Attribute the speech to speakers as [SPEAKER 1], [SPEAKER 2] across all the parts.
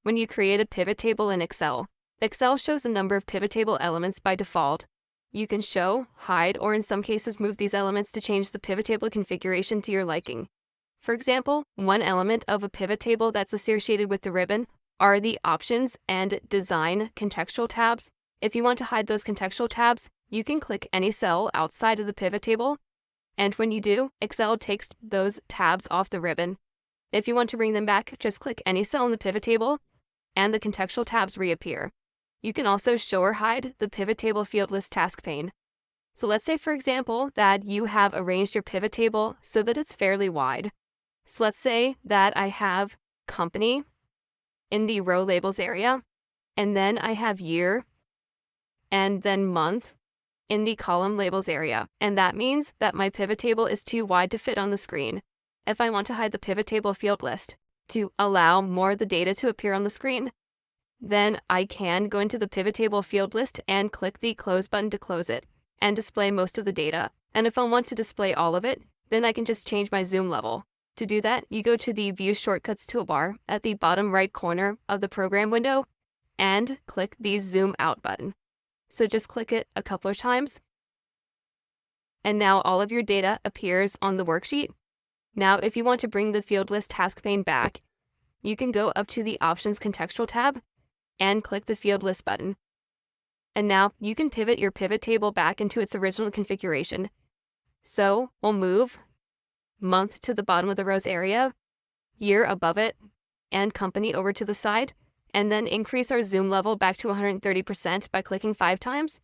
[SPEAKER 1] When you create a pivot table in Excel, Excel shows a number of pivot table elements by default. You can show, hide, or in some cases move these elements to change the pivot table configuration to your liking. For example, one element of a pivot table that's associated with the ribbon are the Options and Design contextual tabs. If you want to hide those contextual tabs, you can click any cell outside of the pivot table, and when you do, Excel takes those tabs off the ribbon. If you want to bring them back, just click any cell in the pivot table, and the contextual tabs reappear. You can also show or hide the pivot table field list task pane. So let's say, for example, that you have arranged your pivot table so that it's fairly wide. So let's say that I have company in the row labels area, and then I have year, and then month in the column labels area. And that means that my pivot table is too wide to fit on the screen. If I want to hide the pivot table field list to allow more of the data to appear on the screen, then I can go into the pivot table field list and click the close button to close it and display most of the data. And if I want to display all of it, then I can just change my zoom level. To do that, you go to the View Shortcuts toolbar at the bottom right corner of the program window and click the Zoom Out button. So just click it a couple of times, and now all of your data appears on the worksheet. Now, if you want to bring the field list task pane back, you can go up to the Options contextual tab and click the Field List button. And now you can pivot your pivot table back into its original configuration. So we'll move month to the bottom of the rows area, year above it, and company over to the side, and then increase our zoom level back to 130% by clicking 5 times.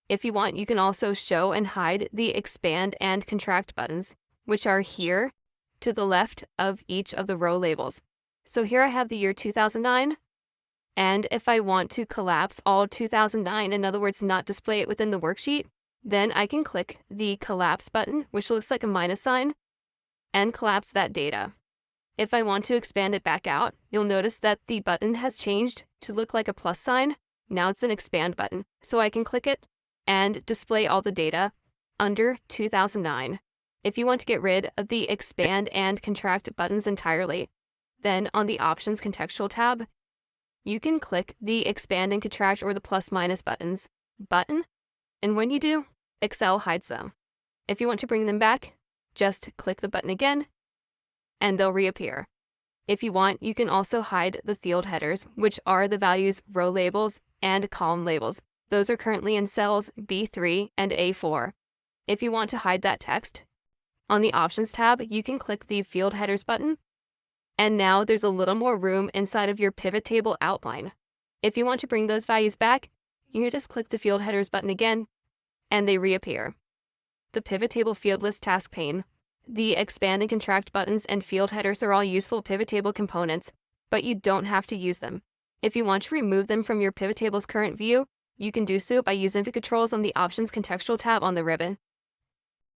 [SPEAKER 1] If you want, you can also show and hide the Expand and Contract buttons, which are here to the left of each of the row labels. So here I have the year 2009, and if I want to collapse all 2009, in other words, not display it within the worksheet, then I can click the Collapse button, which looks like a minus sign, and collapse that data. If I want to expand it back out, you'll notice that the button has changed to look like a plus sign. Now it's an Expand button, so I can click it and display all the data under 2009. If you want to get rid of the Expand and Contract buttons entirely, then on the Options contextual tab, you can click the Expand and Contract or the plus minus buttons button, and when you do, Excel hides them. If you want to bring them back, just click the button again, and they'll reappear. If you want, you can also hide the field headers, which are the values row labels and column labels. Those are currently in cells B3 and A4. If you want to hide that text, on the Options tab, you can click the Field Headers button, and now there's a little more room inside of your pivot table outline. If you want to bring those values back, you can just click the Field Headers button again, and they reappear. The pivot table field list task pane, the Expand and Contract buttons, and field headers are all useful pivot table components, but you don't have to use them. If you want to remove them from your pivot table's current view, you can do so by using the controls on the Options contextual tab on the ribbon.